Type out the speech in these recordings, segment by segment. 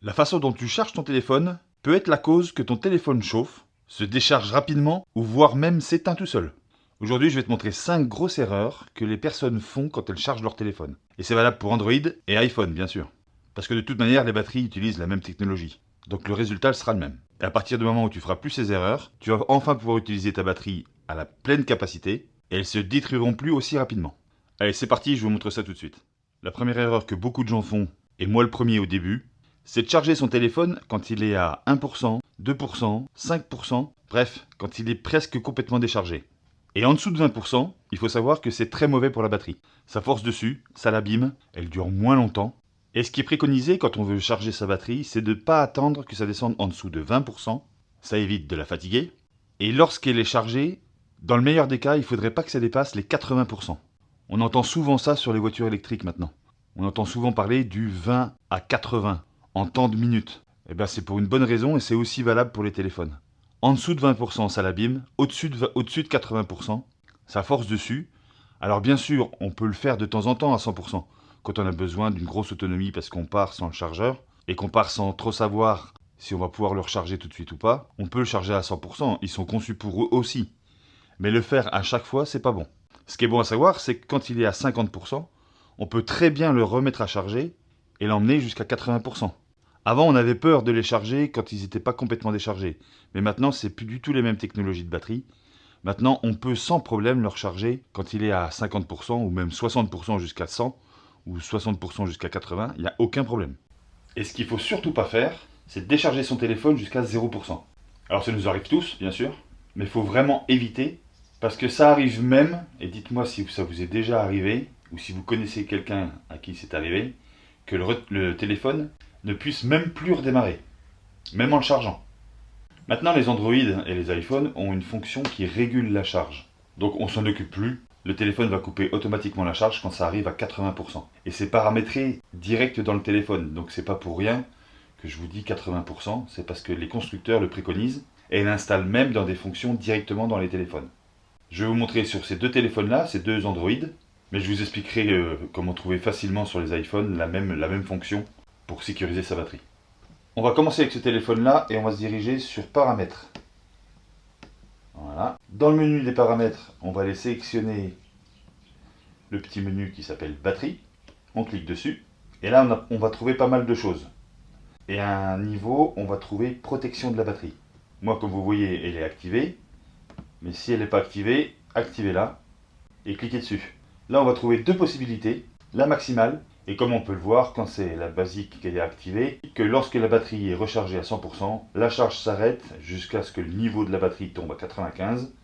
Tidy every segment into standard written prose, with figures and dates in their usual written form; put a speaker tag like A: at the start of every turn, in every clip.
A: La façon dont tu charges ton téléphone peut être la cause que ton téléphone chauffe, se décharge rapidement ou voire même s'éteint tout seul. Aujourd'hui, je vais te montrer 5 grosses erreurs que les personnes font quand elles chargent leur téléphone. Et c'est valable pour Android et iPhone, bien sûr. Parce que de toute manière, les batteries utilisent la même technologie. Donc le résultat sera le même. Et à partir du moment où tu feras plus ces erreurs, tu vas enfin pouvoir utiliser ta batterie à la pleine capacité et elles se détruiront plus aussi rapidement. Allez, c'est parti, je vous montre ça tout de suite. La première erreur que beaucoup de gens font, et moi le premier au début, c'est de charger son téléphone quand il est à 1%, 2%, 5%, bref, quand il est presque complètement déchargé. Et en dessous de 20%, il faut savoir que c'est très mauvais pour la batterie. Ça force dessus, ça l'abîme, elle dure moins longtemps. Et ce qui est préconisé quand on veut charger sa batterie, c'est de ne pas attendre que ça descende en dessous de 20%. Ça évite de la fatiguer. Et lorsqu'elle est chargée, dans le meilleur des cas, il ne faudrait pas que ça dépasse les 80%. On entend souvent ça sur les voitures électriques maintenant. On entend souvent parler du 20 à 80 en temps de minutes. Eh bien c'est pour une bonne raison et c'est aussi valable pour les téléphones. En dessous de 20%, ça l'abîme. Au-dessus de 80%, ça force dessus. Alors bien sûr, on peut le faire de temps en temps à 100%, quand on a besoin d'une grosse autonomie parce qu'on part sans le chargeur, et qu'on part sans trop savoir si on va pouvoir le recharger tout de suite ou pas. On peut le charger à 100%, ils sont conçus pour eux aussi. Mais le faire à chaque fois, c'est pas bon. Ce qui est bon à savoir, c'est que quand il est à 50%, on peut très bien le remettre à charger et l'emmener jusqu'à 80%. Avant, on avait peur de les charger quand ils n'étaient pas complètement déchargés. Mais maintenant, c'est plus du tout les mêmes technologies de batterie. Maintenant, on peut sans problème le recharger quand il est à 50% ou même 60% jusqu'à 100 ou 60% jusqu'à 80. Il n'y a aucun problème. Et ce qu'il ne faut surtout pas faire, c'est décharger son téléphone jusqu'à 0%. Alors ça nous arrive tous, bien sûr, mais il faut vraiment éviter parce que ça arrive même, et dites-moi si ça vous est déjà arrivé, ou si vous connaissez quelqu'un à qui c'est arrivé, que le téléphone ne puisse même plus redémarrer, même en le chargeant. Maintenant, les Android et les iPhones ont une fonction qui régule la charge. Donc on s'en occupe plus, le téléphone va couper automatiquement la charge quand ça arrive à 80%. Et c'est paramétré direct dans le téléphone, donc c'est pas pour rien que je vous dis 80%, c'est parce que les constructeurs le préconisent et l'installent même dans des fonctions directement dans les téléphones. Je vais vous montrer sur ces deux téléphones-là, ces deux Android, mais je vous expliquerai comment trouver facilement sur les iPhones la même fonction pour sécuriser sa batterie. On va commencer avec ce téléphone-là et on va se diriger sur Paramètres. Voilà. Dans le menu des paramètres, on va aller sélectionner le petit menu qui s'appelle Batterie. On clique dessus et là on va trouver pas mal de choses. Et à un niveau, on va trouver Protection de la batterie. Moi, comme vous voyez, elle est activée. Mais si elle n'est pas activée, activez-la et cliquez dessus. Là, on va trouver deux possibilités. La maximale, et comme on peut le voir, quand c'est la basique qui est activée, que lorsque la batterie est rechargée à 100%, la charge s'arrête jusqu'à ce que le niveau de la batterie tombe à 95,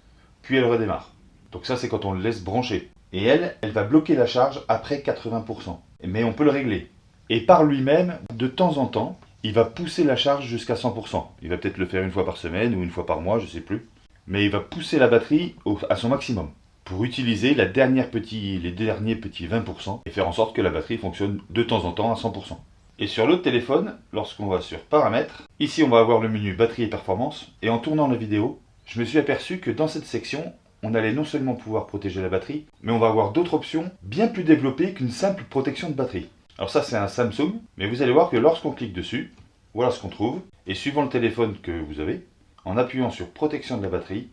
A: puis elle redémarre. Donc ça, c'est quand on le laisse brancher. Et elle va bloquer la charge après 80%. Mais on peut le régler. Et par lui-même, de temps en temps, il va pousser la charge jusqu'à 100%. Il va peut-être le faire une fois par semaine ou une fois par mois, je ne sais plus. Mais il va pousser la batterie à son maximum pour utiliser les derniers petits 20% et faire en sorte que la batterie fonctionne de temps en temps à 100%. Et sur l'autre téléphone, lorsqu'on va sur Paramètres, ici on va avoir le menu Batterie et Performance, et en tournant la vidéo, je me suis aperçu que dans cette section, on allait non seulement pouvoir protéger la batterie, mais on va avoir d'autres options bien plus développées qu'une simple protection de batterie. Alors ça c'est un Samsung, mais vous allez voir que lorsqu'on clique dessus, voilà ce qu'on trouve, et suivant le téléphone que vous avez, en appuyant sur Protection de la batterie,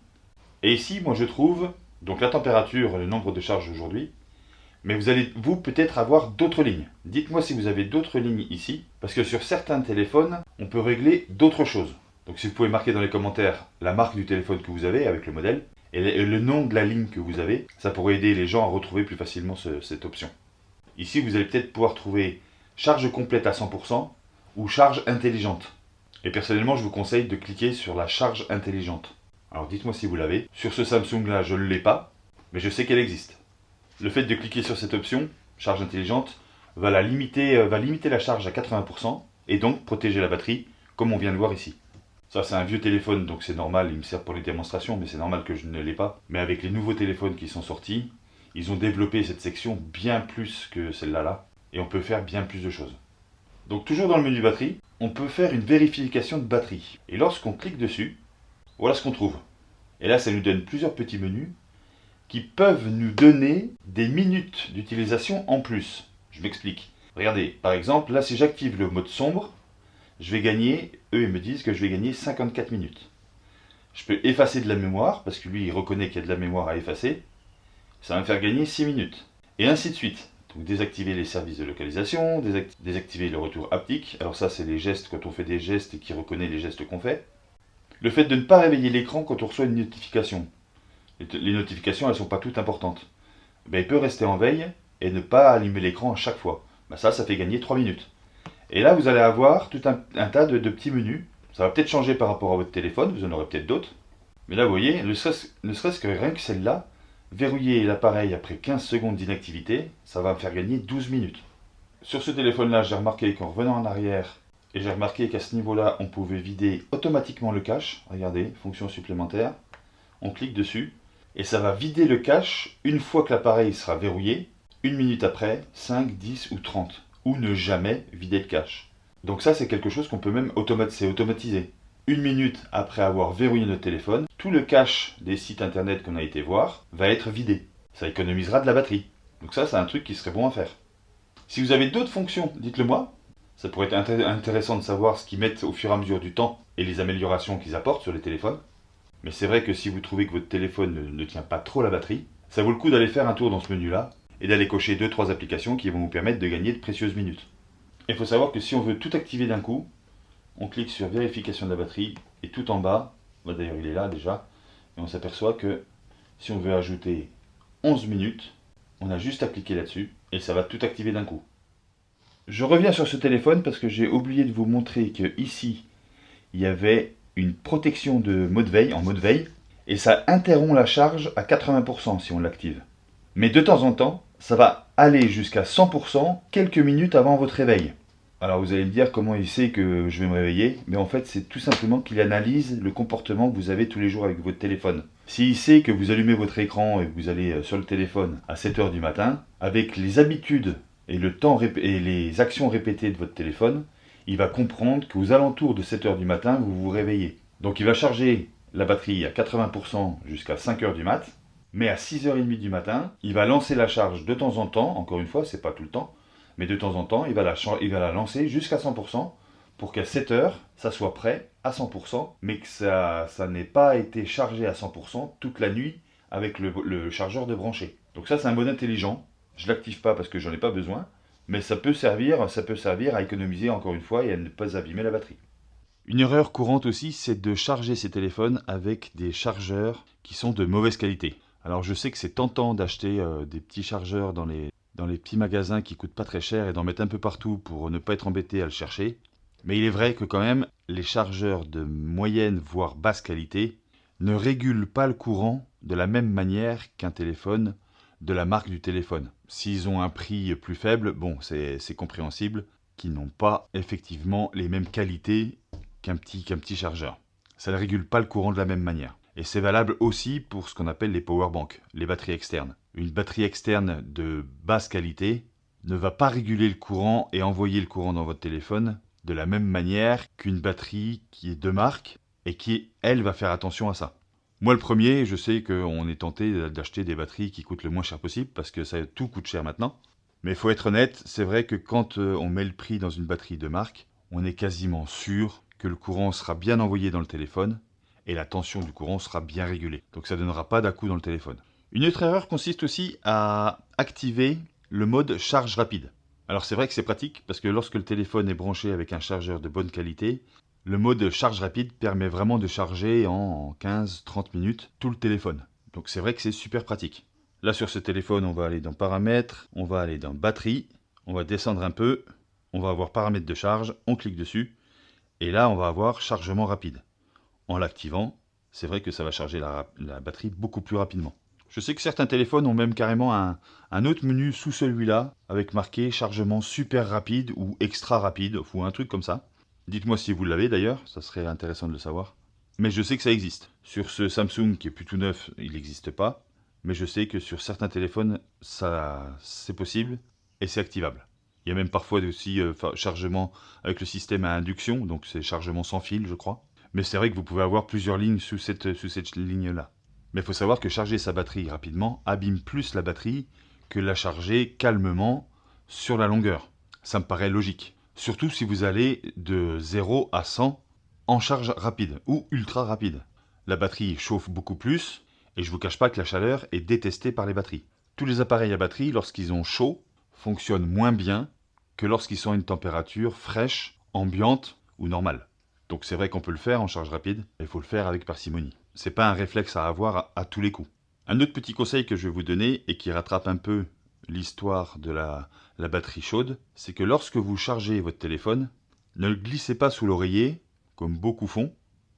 A: et ici moi je trouve donc la température, le nombre de charges aujourd'hui, mais vous allez peut-être avoir d'autres lignes. Dites-moi si vous avez d'autres lignes ici, parce que sur certains téléphones, on peut régler d'autres choses. Donc si vous pouvez marquer dans les commentaires la marque du téléphone que vous avez avec le modèle, et le nom de la ligne que vous avez, ça pourrait aider les gens à retrouver plus facilement cette option. Ici, vous allez peut-être pouvoir trouver charge complète à 100% ou charge intelligente. Et personnellement, je vous conseille de cliquer sur la charge intelligente. Alors dites-moi si vous l'avez. Sur ce Samsung-là, je ne l'ai pas, mais je sais qu'elle existe. Le fait de cliquer sur cette option, charge intelligente, va limiter la charge à 80% et donc protéger la batterie, comme on vient de voir ici. Ça, c'est un vieux téléphone, donc c'est normal, il me sert pour les démonstrations, mais c'est normal que je ne l'ai pas. Mais avec les nouveaux téléphones qui sont sortis, ils ont développé cette section bien plus que celle-là, et on peut faire bien plus de choses. Donc toujours dans le menu batterie, on peut faire une vérification de batterie. Et lorsqu'on clique dessus, voilà ce qu'on trouve. Et là, ça nous donne plusieurs petits menus qui peuvent nous donner des minutes d'utilisation en plus. Je m'explique. Regardez, par exemple, là, si j'active le mode sombre, eux ils me disent que je vais gagner 54 minutes. Je peux effacer de la mémoire, parce que lui il reconnaît qu'il y a de la mémoire à effacer, ça va me faire gagner 6 minutes. Et ainsi de suite. Donc désactiver les services de localisation, désactiver le retour haptique. Alors ça c'est les gestes quand on fait des gestes et qui reconnaît les gestes qu'on fait. Le fait de ne pas réveiller l'écran quand on reçoit une notification. Les notifications elles ne sont pas toutes importantes. Ben, il peut rester en veille et ne pas allumer l'écran à chaque fois. Ben, ça fait gagner 3 minutes. Et là vous allez avoir tout un tas de petits menus. Ça va peut-être changer par rapport à votre téléphone, vous en aurez peut-être d'autres. Mais là vous voyez, ne serait-ce que rien que celle-là, verrouiller l'appareil après 15 secondes d'inactivité, ça va me faire gagner 12 minutes. Sur ce téléphone-là, j'ai remarqué qu'en revenant en arrière, et j'ai remarqué qu'à ce niveau-là, on pouvait vider automatiquement le cache. Regardez, fonction supplémentaire. On clique dessus, et ça va vider le cache une fois que l'appareil sera verrouillé, une minute après, 5, 10 ou 30. Ou ne jamais vider le cache. Donc ça, c'est quelque chose qu'on peut même automatiser. Une minute après avoir verrouillé notre téléphone, tout le cache des sites internet qu'on a été voir va être vidé. Ça économisera de la batterie. Donc ça, c'est un truc qui serait bon à faire. Si vous avez d'autres fonctions, dites-le moi. Ça pourrait être intéressant de savoir ce qu'ils mettent au fur et à mesure du temps et les améliorations qu'ils apportent sur les téléphones. Mais c'est vrai que si vous trouvez que votre téléphone ne tient pas trop la batterie, ça vaut le coup d'aller faire un tour dans ce menu-là et d'aller cocher 2-3 applications qui vont vous permettre de gagner de précieuses minutes. Il faut savoir que si on veut tout activer d'un coup, on clique sur vérification de la batterie et tout en bas, d'ailleurs il est là déjà, et on s'aperçoit que si on veut ajouter 11 minutes, on a juste à cliquer là-dessus et ça va tout activer d'un coup. Je reviens sur ce téléphone parce que j'ai oublié de vous montrer que ici il y avait une protection de mode veille en mode veille et ça interrompt la charge à 80% si on l'active. Mais de temps en temps, ça va aller jusqu'à 100% quelques minutes avant votre réveil. Alors vous allez me dire comment il sait que je vais me réveiller, mais en fait c'est tout simplement qu'il analyse le comportement que vous avez tous les jours avec votre téléphone. S'il sait que vous allumez votre écran et que vous allez sur le téléphone à 7h du matin, avec les habitudes et le temps et les actions répétées de votre téléphone, il va comprendre qu'aux alentours de 7h du matin, vous vous réveillez. Donc il va charger la batterie à 80% jusqu'à 5h du mat, mais à 6h30 du matin, il va lancer la charge de temps en temps, encore une fois, c'est pas tout le temps, mais de temps en temps, il va la lancer jusqu'à 100% pour qu'à 7h, ça soit prêt à 100%, mais que ça n'ait pas été chargé à 100% toute la nuit avec le chargeur de branché. Donc ça, c'est un mode intelligent. Je ne l'active pas parce que j'en ai pas besoin, mais ça peut servir à économiser encore une fois et à ne pas abîmer la batterie. Une erreur courante aussi, c'est de charger ces téléphones avec des chargeurs qui sont de mauvaise qualité. Alors je sais que c'est tentant d'acheter des petits chargeurs dans les petits magasins qui coûtent pas très cher et d'en mettre un peu partout pour ne pas être embêté à le chercher. Mais il est vrai que quand même, les chargeurs de moyenne voire basse qualité ne régulent pas le courant de la même manière qu'un téléphone de la marque du téléphone. S'ils ont un prix plus faible, bon, c'est compréhensible qu'ils n'ont pas effectivement les mêmes qualités qu'un petit chargeur. Ça ne régule pas le courant de la même manière. Et c'est valable aussi pour ce qu'on appelle les powerbanks, les batteries externes. Une batterie externe de basse qualité ne va pas réguler le courant et envoyer le courant dans votre téléphone de la même manière qu'une batterie qui est de marque et qui, elle, va faire attention à ça. Moi, le premier, je sais qu'on est tenté d'acheter des batteries qui coûtent le moins cher possible parce que tout coûte cher maintenant. Mais il faut être honnête, c'est vrai que quand on met le prix dans une batterie de marque, on est quasiment sûr que le courant sera bien envoyé dans le téléphone et la tension du courant sera bien régulée. Donc ça ne donnera pas d'à-coup dans le téléphone. Une autre erreur consiste aussi à activer le mode charge rapide. Alors c'est vrai que c'est pratique parce que lorsque le téléphone est branché avec un chargeur de bonne qualité, le mode charge rapide permet vraiment de charger en 15-30 minutes tout le téléphone. Donc c'est vrai que c'est super pratique. Là sur ce téléphone, on va aller dans paramètres, on va aller dans batterie, on va descendre un peu, on va avoir paramètres de charge, on clique dessus et là on va avoir chargement rapide. En l'activant, c'est vrai que ça va charger la batterie beaucoup plus rapidement. Je sais que certains téléphones ont même carrément un autre menu sous celui-là, avec marqué chargement super rapide ou extra rapide, ou un truc comme ça. Dites-moi si vous l'avez d'ailleurs, ça serait intéressant de le savoir. Mais je sais que ça existe. Sur ce Samsung qui est plus tout neuf, il n'existe pas. Mais je sais que sur certains téléphones, ça c'est possible et c'est activable. Il y a même parfois aussi chargement avec le système à induction, donc c'est chargement sans fil, je crois. Mais c'est vrai que vous pouvez avoir plusieurs lignes sous cette ligne-là. Mais il faut savoir que charger sa batterie rapidement abîme plus la batterie que la charger calmement sur la longueur. Ça me paraît logique. Surtout si vous allez de 0 à 100 en charge rapide ou ultra rapide. La batterie chauffe beaucoup plus et je ne vous cache pas que la chaleur est détestée par les batteries. Tous les appareils à batterie, lorsqu'ils ont chaud, fonctionnent moins bien que lorsqu'ils sont à une température fraîche, ambiante ou normale. Donc c'est vrai qu'on peut le faire en charge rapide, mais il faut le faire avec parcimonie. C'est pas un réflexe à avoir à tous les coups. Un autre petit conseil que je vais vous donner et qui rattrape un peu l'histoire de la batterie chaude, c'est que lorsque vous chargez votre téléphone, ne le glissez pas sous l'oreiller, comme beaucoup font,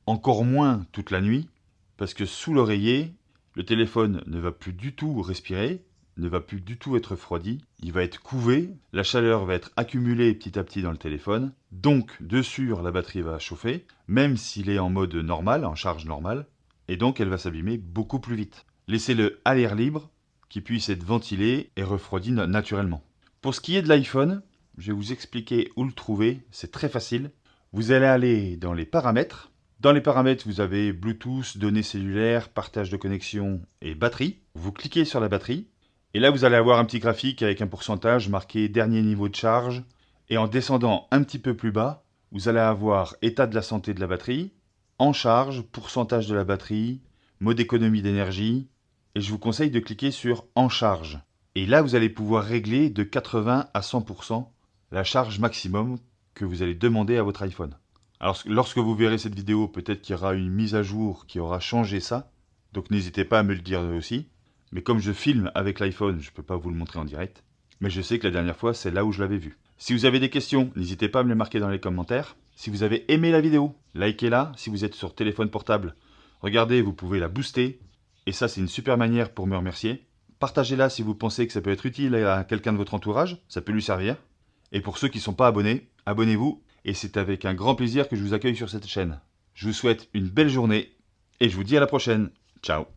A: encore moins toute la nuit, parce que sous l'oreiller, le téléphone ne va plus du tout respirer, ne va plus du tout être refroidi, il va être couvé, la chaleur va être accumulée petit à petit dans le téléphone, donc dessus la batterie va chauffer, même s'il est en mode normal, en charge normale, et donc elle va s'abîmer beaucoup plus vite. Laissez-le à l'air libre, qu'il puisse être ventilé et refroidi naturellement. Pour ce qui est de l'iPhone, je vais vous expliquer où le trouver, c'est très facile. Vous allez aller dans les paramètres. Dans les paramètres, vous avez Bluetooth, données cellulaires, partage de connexion et batterie. Vous cliquez sur la batterie et là vous allez avoir un petit graphique avec un pourcentage marqué dernier niveau de charge. Et en descendant un petit peu plus bas, vous allez avoir état de la santé de la batterie, en charge, pourcentage de la batterie, mode économie d'énergie. Et je vous conseille de cliquer sur en charge. Et là vous allez pouvoir régler de 80 à 100% la charge maximum que vous allez demander à votre iPhone. Alors lorsque vous verrez cette vidéo, peut-être qu'il y aura une mise à jour qui aura changé ça. Donc n'hésitez pas à me le dire aussi. Mais comme je filme avec l'iPhone, je ne peux pas vous le montrer en direct. Mais je sais que la dernière fois, c'est là où je l'avais vu. Si vous avez des questions, n'hésitez pas à me les marquer dans les commentaires. Si vous avez aimé la vidéo, likez-la. Si vous êtes sur téléphone portable, regardez, vous pouvez la booster. Et ça, c'est une super manière pour me remercier. Partagez-la si vous pensez que ça peut être utile à quelqu'un de votre entourage. Ça peut lui servir. Et pour ceux qui ne sont pas abonnés, abonnez-vous. Et c'est avec un grand plaisir que je vous accueille sur cette chaîne. Je vous souhaite une belle journée et je vous dis à la prochaine. Ciao.